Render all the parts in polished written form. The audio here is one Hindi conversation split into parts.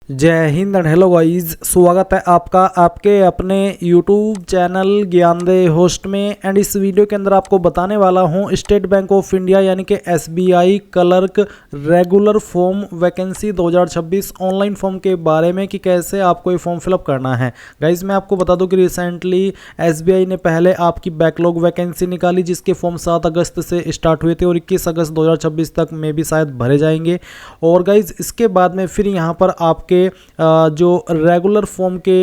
जय हिंद एंड हेलो गाइस, स्वागत है आपका आपके अपने YouTube चैनल ज्ञानदे होस्ट में। एंड इस वीडियो के अंदर आपको बताने वाला हूं स्टेट बैंक ऑफ इंडिया यानी कि SBI clerk regular form vacancy 2026 online form के बारे में कि कैसे आपको ये फॉर्म फिलअप करना है। गाइस मैं आपको बता दूं कि रिसेंटली SBI ने पहले आपकी बैकलॉग वैकेंसी निकाली जिसके फॉर्म 7 अगस्त से स्टार्ट हुए थे और 21 अगस्त 2026 तक में भी शायद भरे जाएंगे। और गाइस इसके बाद में फिर यहाँ पर आपके जो रेगुलर फॉर्म के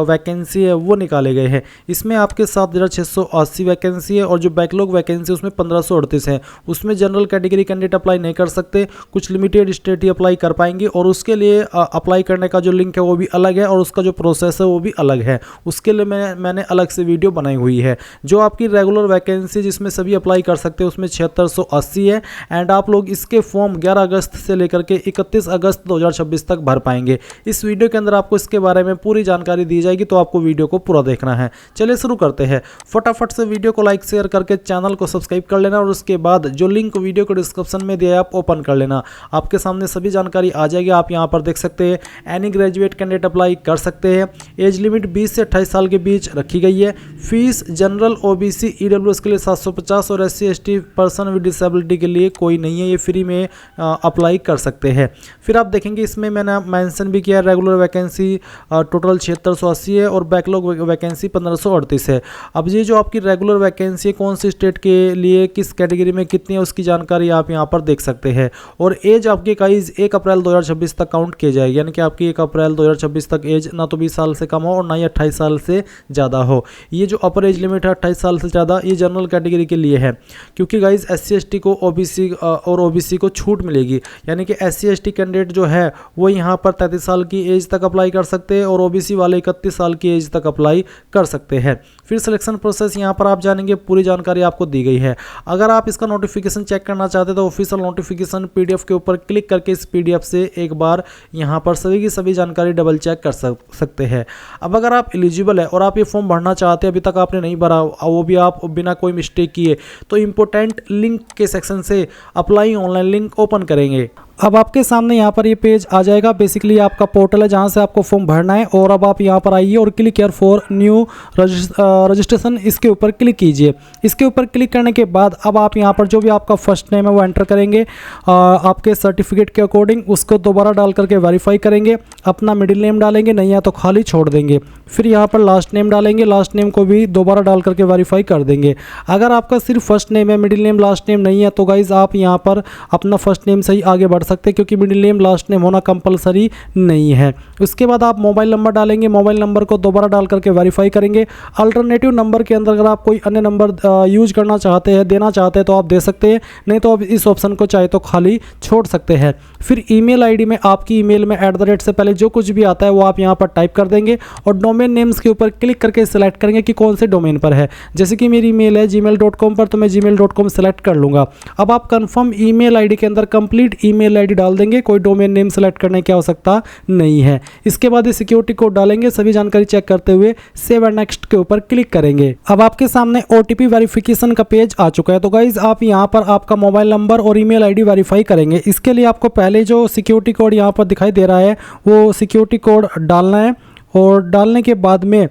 वैकेंसी है वो निकाले गए हैं। इसमें आपके 7680 वैकेंसी है और जो बैकलॉग वैकेंसी है उसमें 1538 है। उसमें जनरल कैटेगरी कैंडिडेट अप्लाई नहीं कर सकते, कुछ लिमिटेड स्टेट ही अप्लाई कर पाएंगे और उसके लिए अप्लाई करने का जो लिंक है वो भी अलग है और उसका जो प्रोसेस है वो भी अलग है। उसके लिए मैंने अलग से वीडियो बनाई हुई है। जो आपकी रेगुलर वैकेंसी जिसमें सभी अप्लाई कर सकते हैं उसमें 7680 है। एंड आप लोग इसके फॉर्म 11 अगस्त से लेकर के 31 अगस्त 2026 तक भर पाएंगे। इस वीडियो के अंदर आपको इसके बारे में पूरी जानकारी दी जाएगी, तो आपको वीडियो को पूरा देखना है। चलिए शुरू करते हैं। फटाफट से वीडियो को लाइक शेयर करके चैनल को सब्सक्राइब कर लेना और उसके बाद जो लिंक वीडियो को डिस्क्रिप्शन में दिया है आप ओपन कर लेना। आपके सामने सभी जानकारी आ जाएगी। आप यहां पर देख सकते हैं एनी ग्रेजुएट कैंडिडेट अप्लाई कर सकते हैं। एज लिमिट 20 से 28 साल के बीच रखी गई है। फीस जनरल OBC EWS के लिए 750 और SC ST person with disability के लिए कोई नहीं है, ये फ्री में अप्लाई कर सकते हैं। फिर आप देखेंगे इसमें मैंने मेंशन भी किया रेगुलर वैकेंसी टोटल 7680 है और बैकलॉग वैकेंसी 1538 है। अब ये जो आपकी रेगुलर वैकेंसी है कौन सी स्टेट के लिए किस कैटेगरी में कितनी है उसकी जानकारी आप यहां पर देख सकते हैं। और एज आपकी गाइस 1 अप्रैल 2026 तक काउंट किए जाएगी, यानी कि आपकी 1 अप्रैल 2026 तक एज ना तो 20 साल से कम हो और ना ही 28 साल से ज़्यादा हो। ये जो अपर एज लिमिट है 28 साल से ज़्यादा, ये जनरल कैटेगरी के लिए है क्योंकि गाइस SC ST को OBC और OBC को छूट मिलेगी, यानी कि SC ST कैंडिडेट जो है वो यहाँ पर 33 साल की एज तक अप्लाई कर सकते हैं और OBC वाले 31 साल की एज तक अप्लाई कर सकते हैं। फिर सिलेक्शन प्रोसेस यहाँ पर आप जानेंगे, पूरी जानकारी आपको दी गई है। अगर आप इसका नोटिफिकेशन चेक करना चाहते हैं तो ऑफिशियल नोटिफिकेशन PDF के ऊपर क्लिक करके इस PDF से एक बार यहाँ पर सभी की सभी जानकारी डबल चेक कर सकते हैं। अब अगर आप एलिजिबल है और आप ये फॉर्म भरना चाहते हैं, अभी तक आपने नहीं भरा वो भी आप बिना कोई मिस्टेक किए, तो इंपॉर्टेंट लिंक के सेक्शन से अप्लाई ऑनलाइन लिंक ओपन करेंगे। अब आपके सामने यहाँ पर ये पेज आ जाएगा। बेसिकली आपका पोर्टल है जहाँ से आपको फॉर्म भरना है और अब आप यहाँ पर आइए और click here for new registration, इसके ऊपर क्लिक कीजिए। इसके ऊपर क्लिक करने के बाद अब आप यहाँ पर जो भी आपका फर्स्ट नेम है वो एंटर करेंगे आपके सर्टिफिकेट के अकॉर्डिंग, उसको दोबारा डाल करके वेरीफाई करेंगे। अपना मिडिल नेम डालेंगे, नहीं है तो खाली छोड़ देंगे। फिर यहाँ पर लास्ट नेम डालेंगे, लास्ट नेम को भी दोबारा डाल करके वेरीफाई कर देंगे। अगर आपका सिर्फ फर्स्ट नेम है, मिडिल नेम लास्ट नेम नहीं है, तो गाइज आप यहाँ पर अपना फर्स्ट नेम से ही आगे बढ़ सकते हैं क्योंकि मिडिल नेम लास्ट नेम होना कंपलसरी नहीं है। उसके बाद आप मोबाइल नंबर डालेंगे, मोबाइल नंबर को दोबारा डाल करके वेरीफाई करेंगे। अल्टरनेटिव नंबर के अंदर अगर आप कोई अन्य नंबर यूज करना चाहते हैं, देना चाहते हैं तो आप दे सकते हैं, नहीं तो आप इस ऑप्शन को चाहे तो खाली छोड़ सकते हैं। फिर ईमेल आईडी में आपकी ईमेल में @ से पहले जो कुछ भी आता है वो आप यहाँ पर टाइप कर देंगे और डोमेन नेम्स के ऊपर क्लिक करके सिलेक्ट करेंगे कि कौन से डोमेन पर है। जैसे कि मेरी ईमेल है gmail.com पर, तो मैं gmail.com सेलेक्ट कर लूँगा। अब आप कन्फर्म ईमेल आईडी के अंदर कंप्लीट ईमेल आईडी डाल देंगे, कोई डोमेन नेम सेलेक्ट करने की आवश्यकता नहीं है। इसके बाद ये सिक्योरिटी कोड डालेंगे, सभी जानकारी चेक करते हुए सेव एंड नेक्स्ट के ऊपर क्लिक करेंगे। अब आपके सामने OTP वेरिफिकेशन का पेज आ चुका है। तो गाइज आप यहाँ पर आपका मोबाइल नंबर और ईमेल आईडी वेरीफाई करेंगे। इसके लिए आपको पहले जो सिक्योरिटी कोड यहाँ पर दिखाई दे रहा है वो सिक्योरिटी कोड डालना है और डालने के बाद में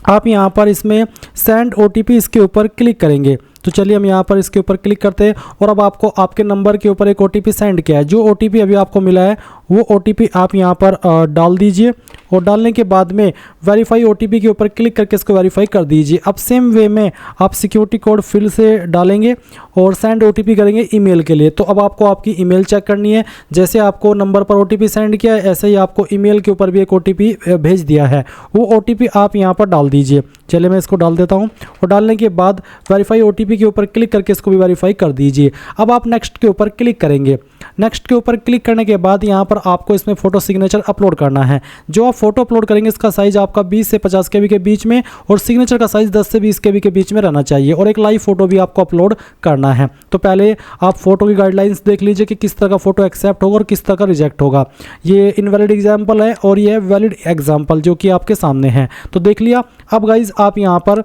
आप यहाँ पर इसमें सेंड OTP इसके ऊपर क्लिक करेंगे। तो चलिए हम यहाँ पर इसके ऊपर क्लिक करते हैं और अब आपको आपके नंबर के ऊपर एक OTP सेंड किया है। जो OTP अभी आपको मिला है वो OTP आप यहाँ पर डाल दीजिए और डालने के बाद में वेरीफाई OTP के ऊपर क्लिक करके इसको वेरीफाई कर दीजिए। अब सेम वे में आप सिक्योरिटी कोड फिर से डालेंगे और सेंड OTP करेंगे ईमेल के लिए। तो अब आपको आपकी ईमेल चेक करनी है। जैसे आपको नंबर पर OTP सेंड किया है ऐसे ही आपको ईमेल के ऊपर भी एक OTP भेज दिया है, वो OTP आप यहाँ पर डाल दीजिए। चलिए मैं इसको डाल देता हूँ और डालने के बाद वेरीफाई OTP के ऊपर क्लिक करके इसको भी वेरीफाई कर दीजिए। अब आप नेक्स्ट के ऊपर क्लिक करेंगे। नेक्स्ट के ऊपर क्लिक करने के बाद यहाँ पर आपको इसमें फोटो सिग्नेचर अपलोड करना है। जो आप फोटो अपलोड करेंगे इसका साइज आपका 20 से 50 KB के बीच में और सिग्नेचर का साइज 10 से 20 KB के बीच में रहना चाहिए और एक लाइव फोटो भी आपको अपलोड करना है। तो पहले आप फोटो की गाइडलाइंस देख लीजिए कि किस तरह का फोटो एक्सेप्ट होगा और किस तरह का रिजेक्ट होगा। ये इनवैलिड एग्जाम्पल है और ये वैलिड एग्जाम्पल जो कि आपके सामने है, तो देख लिया। अब गाइज आप यहाँ पर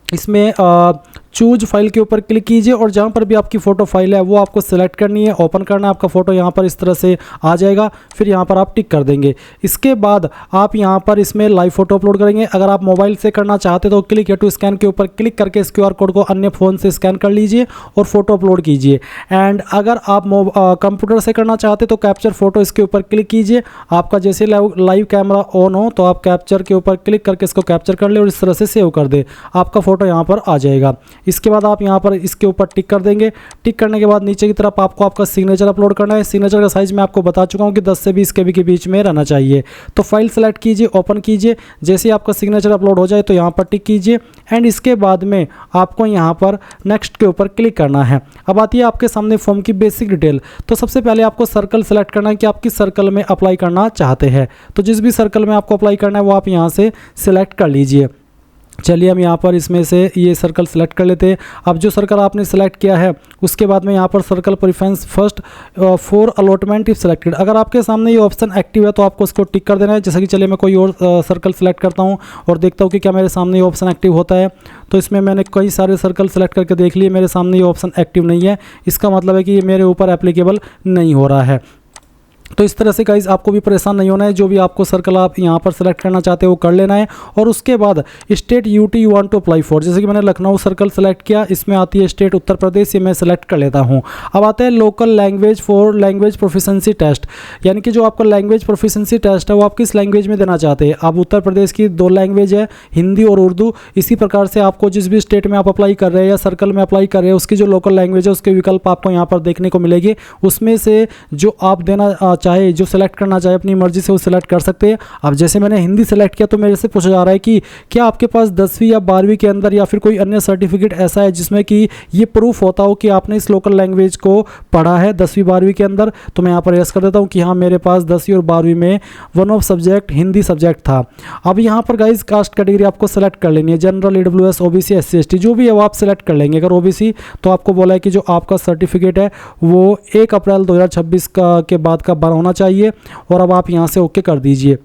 इसमें चूज फाइल के ऊपर क्लिक कीजिए और जहाँ पर भी आपकी फ़ोटो फाइल है वो आपको सिलेक्ट करनी है, ओपन करना है। आपका फ़ोटो यहाँ पर इस तरह से आ जाएगा, फिर यहाँ पर आप टिक कर देंगे। इसके बाद आप यहाँ पर इसमें लाइव फ़ोटो अपलोड करेंगे। अगर आप मोबाइल से करना चाहते तो क्लिक टू स्कैन के ऊपर क्लिक करके इस QR कोड को अन्य फ़ोन से स्कैन कर लीजिए और फोटो अपलोड कीजिए। एंड अगर आप कंप्यूटर से करना चाहते तो कैप्चर फ़ोटो इसके ऊपर क्लिक कीजिए। आपका जैसे लाइव कैमरा ऑन हो तो आप कैप्चर के ऊपर क्लिक करके इसको कैप्चर कर ले और इस तरह से सेव कर दे, आपका फ़ोटो यहाँ पर आ जाएगा। इसके बाद आप यहाँ पर इसके ऊपर टिक कर देंगे। टिक करने के बाद नीचे की तरफ आपको आपका सिग्नेचर अपलोड करना है। सिग्नेचर का साइज़ मैं आपको बता चुका हूँ कि 10 से 20 KB के बीच में रहना चाहिए। तो फाइल सेलेक्ट कीजिए, ओपन कीजिए। जैसे ही आपका सिग्नेचर अपलोड हो जाए तो यहाँ पर टिक कीजिए एंड इसके बाद में आपको यहाँ पर नेक्स्ट के ऊपर क्लिक करना है। अब आती है आपके सामने फॉर्म की बेसिक डिटेल। तो सबसे पहले आपको सर्कल सेलेक्ट करना है कि आप किस सर्कल में अप्लाई करना चाहते हैं। तो जिस भी सर्कल में आपको अप्लाई करना है वो आप यहाँ से सिलेक्ट कर लीजिए। चलिए हम यहाँ पर इसमें से ये सर्कल सेलेक्ट कर लेते हैं। अब जो सर्कल आपने सेलेक्ट किया है उसके बाद में यहाँ पर circle preference first for allotment if selected, अगर आपके सामने ये ऑप्शन एक्टिव है तो आपको उसको टिक कर देना है। जैसे कि चलिए मैं कोई और सर्कल सेलेक्ट करता हूँ और देखता हूँ कि क्या मेरे सामने ये ऑप्शन एक्टिव होता है। तो इसमें मैंने कई सारे सर्कल सेलेक्ट करके देख लिए, मेरे सामने ये ऑप्शन एक्टिव नहीं है। इसका मतलब है कि ये मेरे ऊपर एप्लीकेबल नहीं हो रहा है। तो इस तरह से गाइस आपको भी परेशान नहीं होना है। जो भी आपको सर्कल आप यहाँ पर सेलेक्ट करना चाहते हो वो कर लेना है। और उसके बाद state UT you want to apply for, जैसे कि मैंने लखनऊ सर्कल सेलेक्ट किया, इसमें आती है स्टेट उत्तर प्रदेश, ये मैं सेलेक्ट कर लेता हूँ। अब आता है local language for language proficiency test, यानी कि जो आपका लैंग्वेज प्रोफिशेंसी टेस्ट है वो आप किस लैंग्वेज में देना चाहते हैं। अब उत्तर प्रदेश की 2 लैंग्वेज है, हिंदी और उर्दू। इसी प्रकार से आपको जिस भी स्टेट में आप अप्लाई कर रहे हैं या सर्कल में अप्लाई कर रहे हैं उसकी जो लोकल लैंग्वेज है उसके विकल्प आपको यहाँ पर देखने को मिलेगी। उसमें से जो आप देना चाहे, जो सेलेक्ट करना चाहे अपनी मर्जी से वो सिलेक्ट कर सकते हैं। अब जैसे मैंने हिंदी सेलेक्ट किया तो मेरे से पूछा जा रहा है कि क्या आपके पास 10वीं या 12वीं के अंदर या फिर कोई अन्य सर्टिफिकेट ऐसा है जिसमें कि ये प्रूफ होता हो कि आपने इस लोकल लैंग्वेज को पढ़ा है 10वीं 12वीं के अंदर। तो मैं यहाँ पर यस कर देता हूँ कि हाँ मेरे पास 10वीं और 12वीं में one of subject Hindi subject था। अब यहाँ पर गाइज कास्ट कैटेगरी आपको सेलेक्ट कर लेनी है, general, EWS, OBC, SC, ST जो भी है वो आप सेलेक्ट कर लेंगे। अगर OBC तो आपको बोला है कि जो आपका सर्टिफिकेट है वो 1 अप्रैल 2026 के बाद का बना होना चाहिए और अब आप यहाँ से ओके कर दीजिए।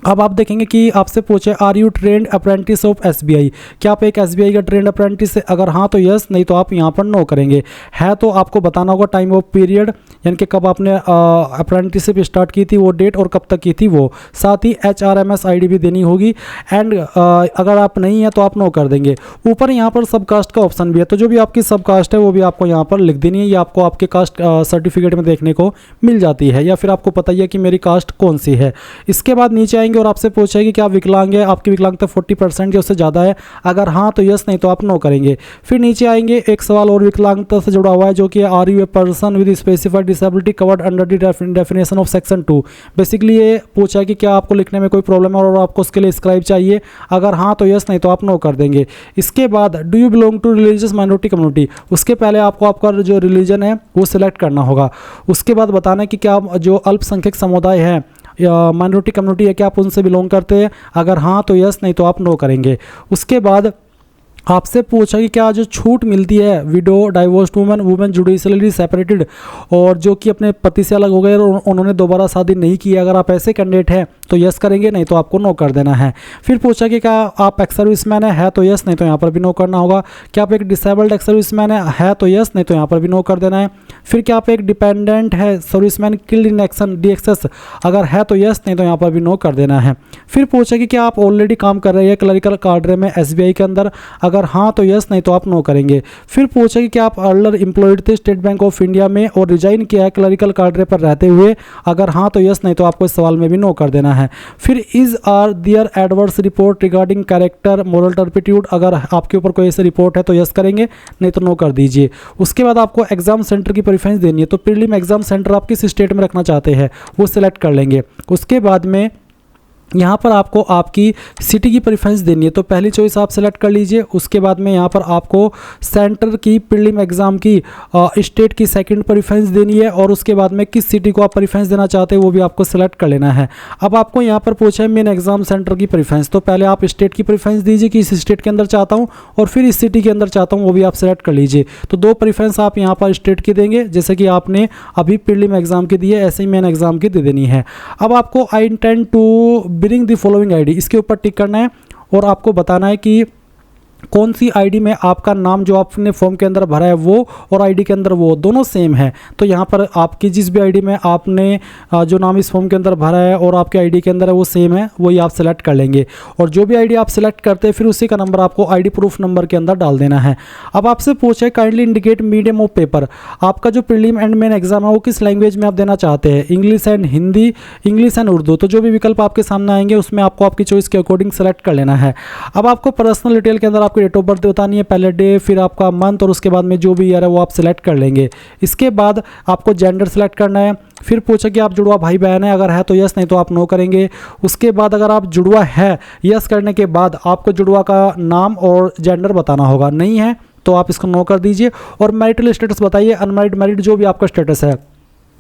अब आप देखेंगे कि आपसे पूछे are you trained apprentice of SBI, क्या आप एक SBI का ट्रेंड अप्रेंटिस है। अगर हाँ तो यस, नहीं तो आप यहाँ पर नो करेंगे। है तो आपको बताना होगा टाइम ऑफ पीरियड, यानी कि कब आपने अप्रेंटिसशिप स्टार्ट की थी वो डेट और कब तक की थी वो, साथ ही HRMS ID भी देनी होगी। एंड अगर आप नहीं है तो आप नो कर देंगे। ऊपर यहाँ पर सब कास्ट का ऑप्शन भी है, तो जो भी आपकी सब कास्ट है वो भी आपको यहाँ पर लिख देनी है। ये आपको आपके कास्ट सर्टिफिकेट में देखने को मिल जाती है, या फिर आपको पता ही है कि मेरी कास्ट कौन सी है। इसके बाद नीचे आएंगे और आपसे पूछेगी कि आप विकलांग है, आपकी विकलांगता 40% या उससे ज़्यादा है। अगर हाँ तो यस, नहीं तो आप नो करेंगे। फिर नीचे आएंगे एक सवाल और विकलांगता से जुड़ा हुआ है जो कि are you a person with specified disability covered under the definition of section 2। Basically ये पूछा है कि क्या आपको लिखने में कोई प्रॉब्लम है और आपको उसके लिए स्क्राइब चाहिए। अगर हाँ तो यस, नहीं तो आप नो कर देंगे। इसके बाद do you belong to religious minority community, उसके पहले आपको आपका जो रिलीजन है वो सिलेक्ट करना होगा। उसके बाद बताना है कि क्या जो अल्पसंख्यक समुदाय है या माइनॉरिटी कम्युनिटी है क्या आप उनसे बिलोंग करते हैं। अगर हाँ तो यस, नहीं तो आप नो करेंगे। उसके बाद आपसे पूछा कि क्या जो छूट मिलती है window, divorced women, women judicially separated और जो कि अपने पति से अलग हो गए और उन्होंने दोबारा शादी नहीं की, अगर आप ऐसे कैंडिडेट हैं तो यस करेंगे, नहीं तो आपको नो कर देना है। फिर पूछा कि क्या आप एक्स सर्विसमैन है तो यस, नहीं तो यहाँ पर भी नो करना होगा। क्या आप एक डिसेबल्ड एक्स सर्विसमैन है तो यस, नहीं तो यहाँ पर भी नो कर देना है। फिर क्या आप एक डिपेंडेंट है serviceman killed in action DXS, अगर है तो यस, नहीं तो यहाँ पर भी नो कर देना है। फिर पूछा कि क्या आप ऑलरेडी काम कर रहे हैं क्लरिकल कार्डरे में SBI के अंदर, अगर हाँ तो यस, नहीं तो आप नो करेंगे। फिर पूछा कि क्या आप अर्लर एम्प्लॉयड थे स्टेट बैंक ऑफ इंडिया में और रिजाइन किया है क्लरिकल कार्डरे पर रहते हुए, अगर हाँ तो यस, नहीं तो आपको इस सवाल में भी नो कर देना है। फिर is are there adverse report regarding character moral turpitude, अगर आपके ऊपर कोई ऐसी रिपोर्ट है तो यस करेंगे, नहीं तो नो कर दीजिए। उसके बाद आपको एग्जाम सेंटर की प्रेफरेंस देनी है, तो प्रीलिम एग्जाम सेंटर आप किस स्टेट में रखना चाहते हैं वो सिलेक्ट कर लेंगे। उसके बाद में यहाँ पर आपको आपकी सिटी की प्रेफरेंस देनी है, तो पहली चॉइस आप सेलेक्ट कर लीजिए। उसके बाद में यहाँ पर आपको सेंटर की प्रीलिम एग्जाम की स्टेट की सेकंड प्रेफरेंस देनी है और उसके बाद में किस सिटी को आप प्रेफरेंस देना चाहते हैं वो भी आपको सेलेक्ट कर लेना है। अब आपको यहाँ पर पूछा है मेन एग्जाम सेंटर की प्रेफरेंस, तो पहले आप स्टेट की प्रेफरेंस दीजिए कि इस स्टेट के अंदर चाहता हूँ और फिर इस सिटी के अंदर चाहता हूँ, वो भी आप सेलेक्ट कर लीजिए। तो 2 प्रेफरेंस आप यहाँ पर स्टेट की देंगे जैसे कि आपने अभी प्रीलिम एग्जाम की दी है, ऐसे ही मेन एग्जाम की दे देनी है। अब आपको I intend to bring the following ID, इसके ऊपर टिक करना है और आपको बताना है कि कौन सी आईडी में आपका नाम जो आपने फॉर्म के अंदर भरा है वो और आईडी के अंदर वो दोनों सेम है, तो यहाँ पर आपकी जिस भी आईडी में आपने जो नाम इस फॉर्म के अंदर भरा है और आपके आईडी के अंदर है वो सेम है, वही आप सेलेक्ट कर लेंगे। और जो भी आईडी आप सेलेक्ट करते हैं फिर उसी का नंबर आपको आईडी प्रूफ नंबर के अंदर डाल देना है। अब आपसे पूछे kindly indicate medium of paper, आपका जो प्रीलिम एंड मेन एग्जाम है वो किस लैंग्वेज में आप देना चाहते हैं, English and Hindi, English and Urdu. तो जो भी विकल्प आपके सामने आएंगे उसमें आपको आपकी चॉइस के अकॉर्डिंग सेलेक्ट कर लेना है। अब आपको पर्सनल डिटेल के अंदर आपकी डेट ऑफ बर्थ बतानी है, पहले डे, फिर आपका मंथ और उसके बाद में जो भी ईयर है वो आप सिलेक्ट कर लेंगे। इसके बाद आपको जेंडर सेलेक्ट करना है। फिर पूछा कि आप जुड़वा भाई बहन है, अगर है तो यस, नहीं तो आप नो करेंगे। उसके बाद अगर आप जुड़वा है, यस करने के बाद आपको जुड़वा का नाम और जेंडर बताना होगा, नहीं है तो आप इसको नो कर दीजिए। और मैरिटल स्टेटस बताइए, अनमैरिड, मैरिड, जो भी आपका स्टेटस है।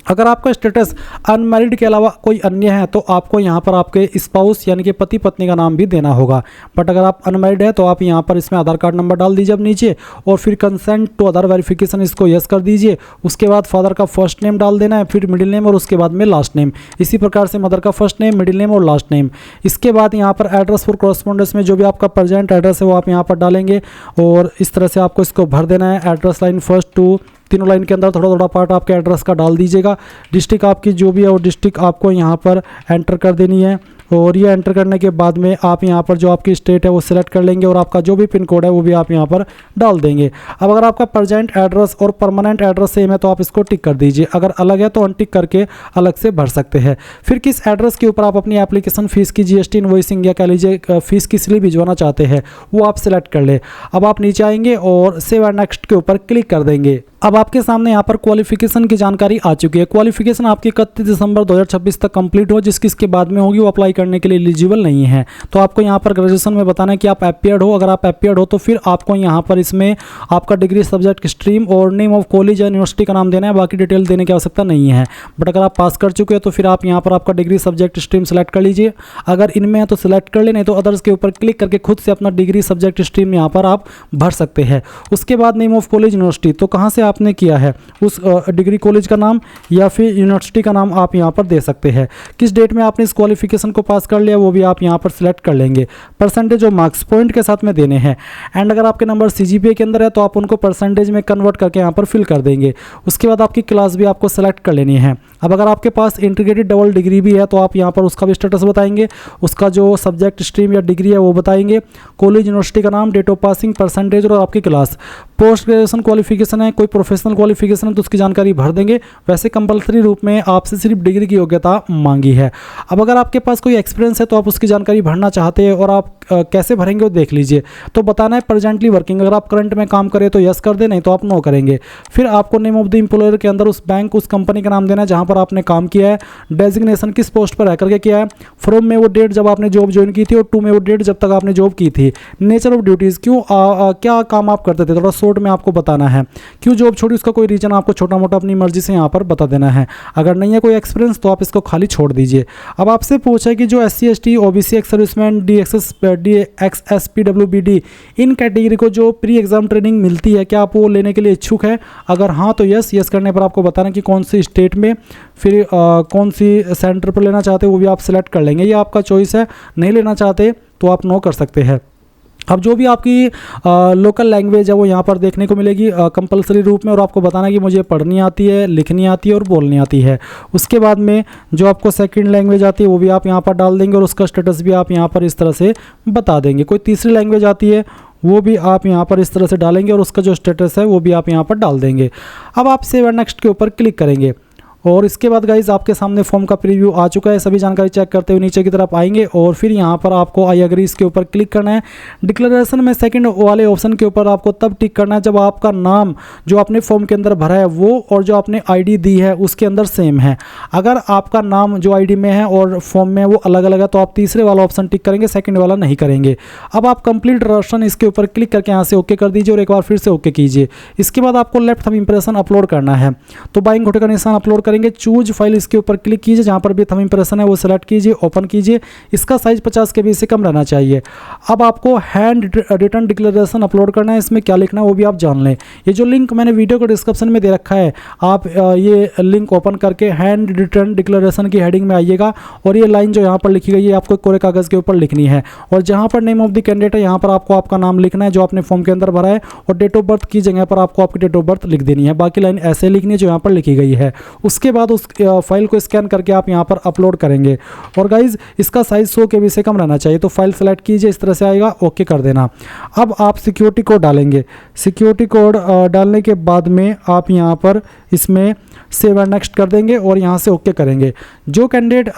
अगर आपका स्टेटस अनमैरिड के अलावा कोई अन्य है तो आपको यहाँ पर आपके स्पाउस यानी कि पति पत्नी का नाम भी देना होगा। बट अगर आप अनमैरिड है तो आप यहाँ पर इसमें आधार कार्ड नंबर डाल दीजिए अब नीचे, और फिर कंसेंट टू अदर वेरिफिकेशन इसको यस कर दीजिए। उसके बाद फादर का फर्स्ट नेम डाल देना है, फिर मिडिल नेम और उसके बाद में लास्ट नेम। इसी प्रकार से मदर का फर्स्ट नेम, मिडिल नेम और लास्ट नेम। इसके बाद यहाँ पर एड्रेस फॉर कॉरस्पॉन्डेंस में जो भी आपका प्रेजेंट एड्रेस है वो आप यहाँ पर डालेंगे, और इस तरह से आपको इसको भर देना है। एड्रेस लाइन फर्स्ट टू तीनों लाइन के अंदर थोड़ा थोड़ा पार्ट आपके एड्रेस का डाल दीजिएगा। डिस्ट्रिक्ट आपकी जो भी है वो डिस्ट्रिक्ट आपको यहाँ पर एंटर कर देनी है, और ये एंटर करने के बाद में आप यहाँ पर जो आपकी स्टेट है वो सिलेक्ट कर लेंगे, और आपका जो भी पिन कोड है वो भी आप यहाँ पर डाल देंगे। अब अगर आपका प्रेजेंट एड्रेस और परमानेंट एड्रेस सेम है तो आप इसको टिक कर दीजिए, अगर अलग है तो अनटिक करके अलग से भर सकते हैं। फिर किस एड्रेस के ऊपर आप अपनी एप्लीकेशन फीस की जीएसटी इनवॉइसिंग या कह लीजिए फीस की स्लिप भिजवाना चाहते हैं वो आप सिलेक्ट कर ले। अब आप नीचे आएंगे और सेव एंड नेक्स्ट के ऊपर क्लिक कर देंगे। अब आपके सामने यहाँ पर क्वालिफिकेशन की जानकारी आ चुकी है। क्वालिफिकेशन आपकी 31 दिसंबर 2026 तक कंप्लीट हो, जिसके बाद में होगी वो अप्लाई करने के लिए एलिजिबल नहीं है। तो आपको यहाँ पर ग्रेजुएशन में बताना है कि आप एपियर्ड हो। अगर आप एपियर्ड हो तो फिर आपको यहाँ पर इसमें आपका डिग्री, सब्जेक्ट, स्ट्रीम और नेम ऑफ कॉलेज या यूनिवर्सिटी का नाम देना है, बाकी डिटेल देने की आवश्यकता नहीं है। बट अगर आप पास कर चुके हो तो फिर आप यहाँ पर आपका डिग्री, सब्जेक्ट, स्ट्रीम सेलेक्ट कर लीजिए। अगर इनमें है तो सिलेक्ट कर ले, नहीं तो अदर्स के ऊपर क्लिक करके खुद से अपना डिग्री, सब्जेक्ट, स्ट्रीम यहाँ पर आप भर सकते हैं। उसके बाद नेम ऑफ कॉलेज, यूनिवर्सिटी, तो कहाँ से आपने किया है उस डिग्री कॉलेज का नाम या फिर यूनिवर्सिटी का नाम आप यहाँ पर दे सकते हैं। किस डेट में आपने इस क्वालिफिकेशन को पास कर लिया वो भी आप यहाँ पर सिलेक्ट कर लेंगे। परसेंटेज और मार्क्स पॉइंट के साथ में देने हैं। एंड अगर आपके नंबर सीजीपीए के अंदर है तो आप उनको परसेंटेज में कन्वर्ट करके यहाँ पर फिल कर देंगे। उसके बाद आपकी क्लास भी आपको सेलेक्ट कर लेनी है। अब अगर आपके पास इंटीग्रेटेड डबल डिग्री भी है तो आप यहाँ पर उसका भी स्टेटस बताएंगे, उसका जो सब्जेक्ट, स्ट्रीम या डिग्री है वो बताएंगे, कॉलेज, यूनिवर्सिटी का नाम, डेट ऑफ पासिंग, परसेंटेज और आपकी क्लास। पोस्ट ग्रेजुएशन क्वालिफिकेशन है, कोई प्रोफेशनल क्वालिफिकेशन है तो उसकी जानकारी भर देंगे। वैसे कंपलसरी रूप में आपसे सिर्फ डिग्री की योग्यता मांगी है। अब अगर आपके पास कोई एक्सपीरियंस है तो आप उसकी जानकारी भरना चाहते हैं, और आप कैसे भरेंगे वो देख लीजिए। तो बताना है प्रेजेंटली वर्किंग, अगर आप करंट में काम करें तो यस कर दे, नहीं तो आप नो करेंगे। फिर आपको नेम ऑफ द एम्प्लॉयर के अंदर उस बैंक, उस कंपनी का नाम देना है जहां पर आपने काम किया है। डेजिग्नेशन किस पोस्ट पर रह करके किया है। फ्रॉम में वो डेट जब आपने जॉब ज्वाइन की थी, और टू में वो डेट जब तक आपने जॉब की थी। नेचर ऑफ ड्यूटीज़, क्यों क्या काम आप करते थे, थोड़ा शॉर्ट में आपको बताना है। क्यों जॉब छोड़ी उसका कोई रीजन आपको छोटा मोटा अपनी मर्जी से यहाँ पर बता देना है। अगर नहीं है कोई एक्सपीरियंस तो आप इसको खाली छोड़ दीजिए। अब आपसे पूछा है कि जो SC ST OBC ex serviceman, DXSPWBD इन कैटेगरी को जो प्री एग्जाम ट्रेनिंग मिलती है क्या आप वो लेने के लिए इच्छुक है। अगर हाँ तो यस करने पर आपको बताना कि कौन सी स्टेट में, फिर कौन सी सेंटर पर लेना चाहते हैं वो भी आप सिलेक्ट कर लेंगे। ये आपका चॉइस है, नहीं लेना चाहते तो आप नो कर सकते हैं। अब जो भी आपकी लोकल लैंग्वेज है वो यहाँ पर देखने को मिलेगी कंपलसरी रूप में, और आपको बताना है कि मुझे पढ़नी आती है, लिखनी आती है और बोलनी आती है। उसके बाद में जो आपको सेकंड लैंग्वेज आती है वो भी आप यहाँ पर डाल देंगे, और उसका स्टेटस भी आप यहाँ पर इस तरह से बता देंगे। कोई तीसरी लैंग्वेज आती है वो भी आप यहाँ पर इस तरह से डालेंगे, और उसका जो स्टेटस है वो भी आप यहाँ पर डाल देंगे। अब आप सेव एंड नेक्स्ट के ऊपर क्लिक करेंगे, और इसके बाद गाइज आपके सामने फॉर्म का प्रीव्यू आ चुका है। सभी जानकारी चेक करते हुए नीचे की तरफ आएंगे, और फिर यहाँ पर आपको आई एग्री इसके ऊपर क्लिक करना है। डिक्लेरेशन में सेकंड वाले ऑप्शन के ऊपर आपको तब टिक करना है जब आपका नाम जो आपने फॉर्म के अंदर भरा है वो और जो आपने आईडी दी है उसके अंदर सेम है। अगर आपका नाम जो आईडी में है और फॉर्म में वो अलग अलग है तो आप तीसरे वाला ऑप्शन टिक करेंगे, सेकंड वाला नहीं करेंगे। अब आप कंप्लीट रजिस्ट्रेशन इसके ऊपर क्लिक करके यहाँ से ओके कर दीजिए, और एक बार फिर से ओके कीजिए। इसके बाद आपको लेफ्ट थंब इंप्रेशन अपलोड करना है। तो बाइंग घोटे का निशान अपलोड करेंगे। करेंगे चूज फाइल, इसके ऊपर क्लिक कीजिए, जहाँ पर भी थंब इंप्रेशन है वो सेलेक्ट कीजिए, ओपन कीजिए। इसका साइज 50 KB से कम रहना चाहिए। अब आपको हैंड रिटर्न डिक्लेरेशन अपलोड करना है, इसमें क्या लिखना है वो भी आप जान लें। ये जो लिंक मैंने वीडियो को डिस्क्रिप्शन में दे रखा है, आप ये लिंक ओपन करके हैंड रिटर्न डिक्लेरेशन की हेडिंग में आइएगा और ये लाइन जो यहाँ पर लिखी गई है आपको कोरे कागज़ के ऊपर लिखनी है। और जहाँ पर नेम ऑफ द कैंडिडेट है यहाँ पर आपको आपका नाम लिखना है जो आपने फॉर्म के अंदर भरा है, और डेट ऑफ बर्थ की जगह पर आपको आपकी डेट ऑफ बर्थ लिख देनी है। बाकी लाइन ऐसे लिखनी है जो यहाँ पर लिखी गई है। उसके बाद उस फाइल को स्कैन करके आप यहाँ पर अपलोड करेंगे। और गाइज इसका साइज 100 KB से कम रहना चाहिए। तो फाइल सेलेक्ट कीजिए, इस तरह से आएगा, ओके कर देना। अब आप सिक्योरिटी कोड डालेंगे। सिक्योरिटी कोड डालने के बाद में आप यहाँ पर इसमें सेव एंड नेक्स्ट कर देंगे और यहाँ से ओके करेंगे। जो कैंडिडेट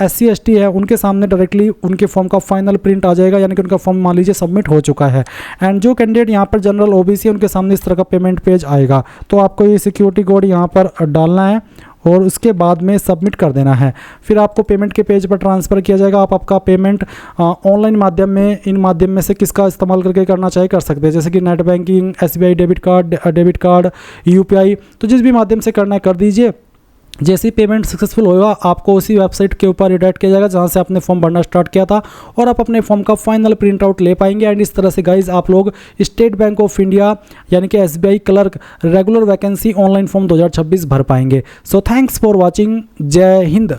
SC ST है उनके सामने डायरेक्टली उनके फॉर्म का फाइनल प्रिंट आ जाएगा, यानी कि उनका फॉर्म मान लीजिए सबमिट हो चुका है। एंड जो कैंडिडेट यहाँ पर जनरल OBC है उनके सामने इस तरह का पेमेंट पेज आएगा। तो आपको ये सिक्योरिटी कोड यहाँ पर डालना है और उसके बाद में सबमिट कर देना है। फिर आपको पेमेंट के पेज पर ट्रांसफ़र किया जाएगा। आप आपका पेमेंट ऑनलाइन माध्यम में, इन माध्यम में से किसका इस्तेमाल करके करना चाहे कर सकते हैं, जैसे कि net banking, SBI debit card, UPI, तो जिस भी माध्यम से करना है कर दीजिए। जैसे ही पेमेंट सक्सेसफुल होगा आपको उसी वेबसाइट के ऊपर रिडायरेक्ट किया जाएगा जहां से आपने फॉर्म भरना स्टार्ट किया था, और आप अपने फॉर्म का फाइनल प्रिंट आउट ले पाएंगे। एंड इस तरह से गाइज आप लोग स्टेट बैंक ऑफ इंडिया यानी कि SBI clerk regular vacancy online form 2026 भर पाएंगे। So thanks for watching. जय हिंद।